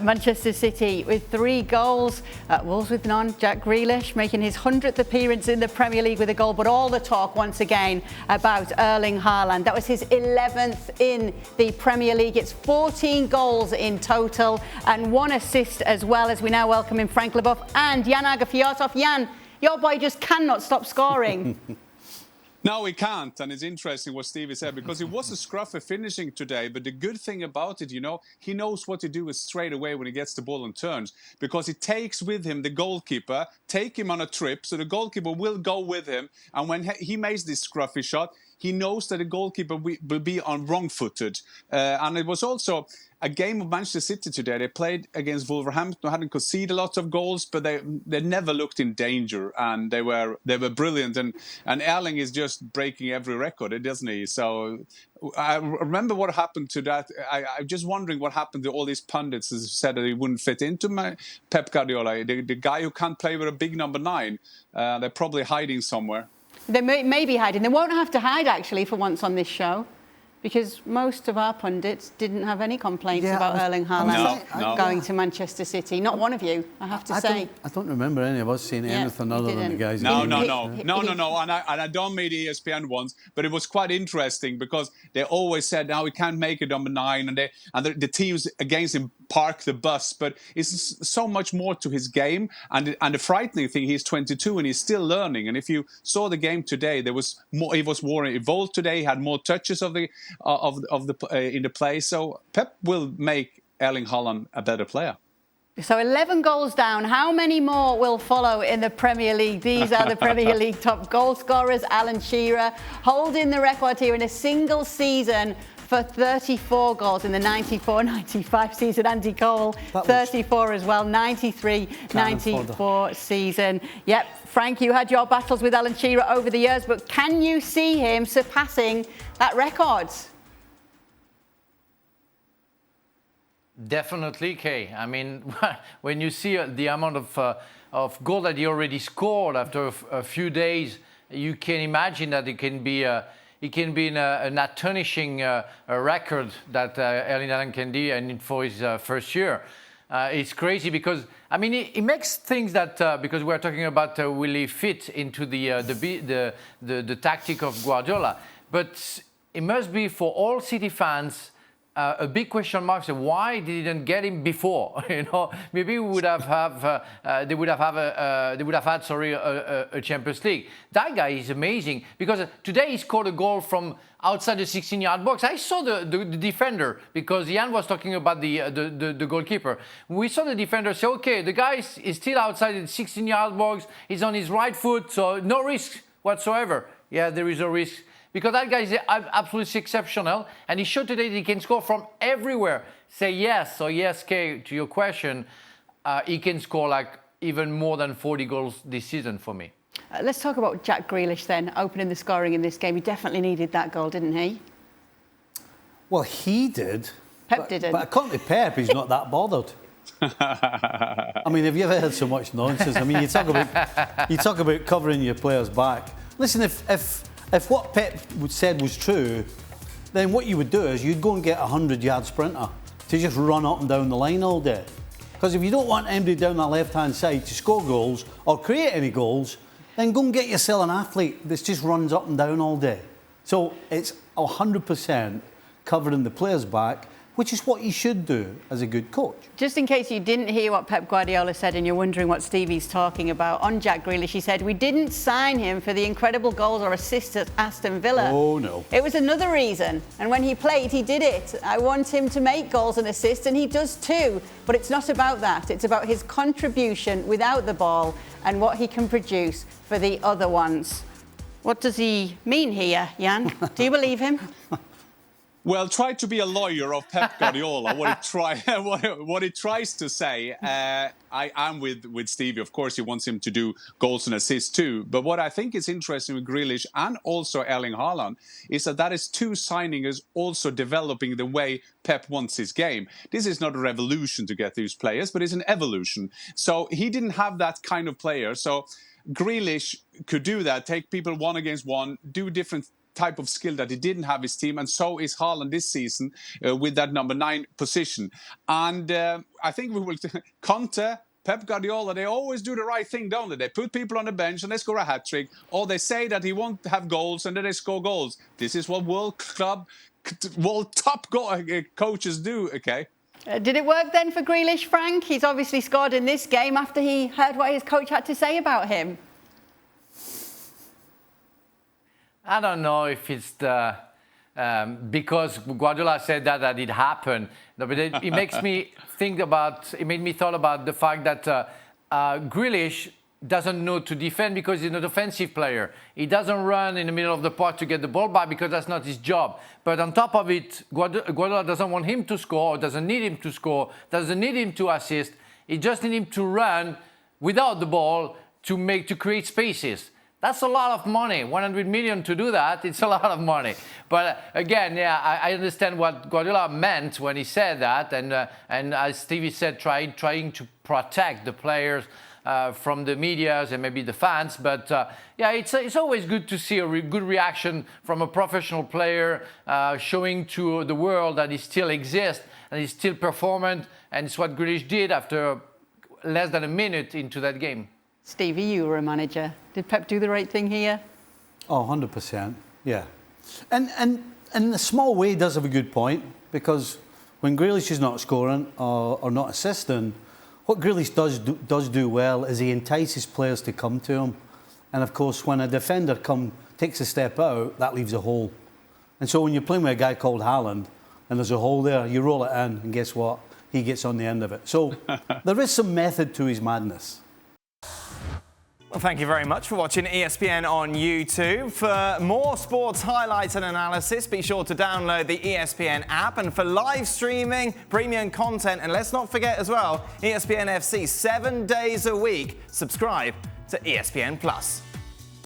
Manchester City with 3 goals, Wolves with none. Jack Grealish making his 100th appearance in the Premier League with a goal, but all the talk once again about Erling Haaland. That was his 11th in the Premier League. It's 14 goals in total and 1 assist as well, as we now welcome in Frank Leboeuf and Jan Fjortoft. Jan, your boy just cannot stop scoring. No, he can't, and it's interesting what Stevie said, because it was a scruffy finishing today, but the good thing about it, he knows what to do straight away when he gets the ball and turns, because he takes with him the goalkeeper, take him on a trip, so the goalkeeper will go with him, and when he makes this scruffy shot, he knows that the goalkeeper will be on wrong-footed. And it was also a game of Manchester City today. They played against Wolverhampton, hadn't conceded lots of goals, but they never looked in danger, and they were brilliant. And Erling is just breaking every record, doesn't he? So I remember what happened to that. I'm just wondering what happened to all these pundits who said that he wouldn't fit into Pep Guardiola, the guy who can't play with a big number 9. They're probably hiding somewhere. They may be hiding. They won't have to hide, actually, for once on this show, because most of our pundits didn't have any complaints about Erling Haaland going to Manchester City. Not one of you, I have to say. I don't remember any of us saying anything other than the guys. No. And I don't mean the ESPN ones, but it was quite interesting because they always said, "Now we can't make a number 9," and the teams against him park the bus. But it's so much more to his game, and the frightening thing, he's 22 and he's still learning. And if you saw the game today, there was more. He was more evolved today. He had more touches in the play. So Pep will make Erling Haaland a better player. So 11 goals down. How many more will follow in the Premier League? These are the Premier League top goal scorers. Alan Shearer holding the record here in a single season for 34 goals in the 94-95 season. Andy Cole, 34 as well, 93-94 season. Yep, Frank, you had your battles with Alan Shearer over the years, but can you see him surpassing that record? Definitely, Kay. I mean, when you see the amount of goal that he already scored after a few days, you can imagine that it can be an astonishing record that Erling Haaland can do, and for his first year. It's crazy because, I mean, it makes things that, because we're talking about will he fit into the tactic of Guardiola, but it must be for all City fans a big question mark. So why didn't get him before? Maybe we would they would have had a Champions League. That guy is amazing because today he scored a goal from outside the 16-yard box. I saw the defender, because Jan was talking about the goalkeeper. We saw the defender say, okay, the guy is still outside the 16-yard box. He's on his right foot, so no risk whatsoever. Yeah, there is a risk, because that guy is absolutely exceptional, and he showed today that he can score from everywhere. Say yes, so yes, Kay, to your question, he can score like even more than 40 goals this season for me. Let's talk about Jack Grealish then, opening the scoring in this game. He definitely needed that goal, didn't he? Well, he did. Pep didn't. But according to Pep, he's not that bothered. I mean, have you ever heard so much nonsense? I mean, you talk about covering your players' back. Listen, if what Pep said was true, then what you would do is you'd go and get a 100-yard sprinter to just run up and down the line all day. Because if you don't want anybody down that left-hand side to score goals or create any goals, then go and get yourself an athlete that just runs up and down all day. So it's 100% covering the players' back, which is what you should do as a good coach. Just in case you didn't hear what Pep Guardiola said and you're wondering what Stevie's talking about, on Jack Grealish, he said, "We didn't sign him for the incredible goals or assists at Aston Villa. Oh, no. It was another reason. And when he played, he did it. I want him to make goals and assists, and he does too. But it's not about that. It's about his contribution without the ball and what he can produce for the other ones." What does he mean here, Jan? Do you believe him? Well, try to be a lawyer of Pep Guardiola. What he tries to say, I'm with Stevie. Of course, he wants him to do goals and assists too. But what I think is interesting with Grealish and also Erling Haaland is that is 2 signings also developing the way Pep wants his game. This is not a revolution to get these players, but it's an evolution. So he didn't have that kind of player. So Grealish could do that, take people 1 against 1, do different type of skill that he didn't have his team, and so is Haaland this season with that number 9 position. And I think we will Conte, Pep Guardiola, they always do the right thing, don't they? They put people on the bench and they score a hat-trick, or they say that he won't have goals and then they score goals. This is what world top coaches do, okay? Did it work then for Grealish, Frank? He's obviously scored in this game after he heard what his coach had to say about him. I don't know if it's the because Guardiola said that it happened. No, but it makes me think about. It made me thought about the fact that Grealish doesn't know to defend because he's an offensive player. He doesn't run in the middle of the park to get the ball back because that's not his job. But on top of it, Guardiola doesn't want him to score, doesn't need him to score, doesn't need him to assist. He just needs him to run without the ball to create spaces. That's a lot of money. 100 million to do that, it's a lot of money. But again, yeah, I understand what Guardiola meant when he said that. And as Stevie said, trying to protect the players from the medias and maybe the fans. But yeah, it's always good to see a good reaction from a professional player showing to the world that he still exists and he's still performant. And it's what Grealish did after less than a minute into that game. Stevie, you were a manager. Did Pep do the right thing here? Oh, 100%, yeah. And in a small way, he does have a good point, because when Grealish is not scoring or not assisting, what Grealish does do well is he entices players to come to him. And of course, when a defender takes a step out, that leaves a hole. And so when you're playing with a guy called Haaland, and there's a hole there, you roll it in, and guess what? He gets on the end of it. So there is some method to his madness. Well, thank you very much for watching ESPN on YouTube. For more sports highlights and analysis, be sure to download the ESPN app. And for live streaming, premium content, and let's not forget as well, ESPN FC 7 days a week. Subscribe to ESPN+.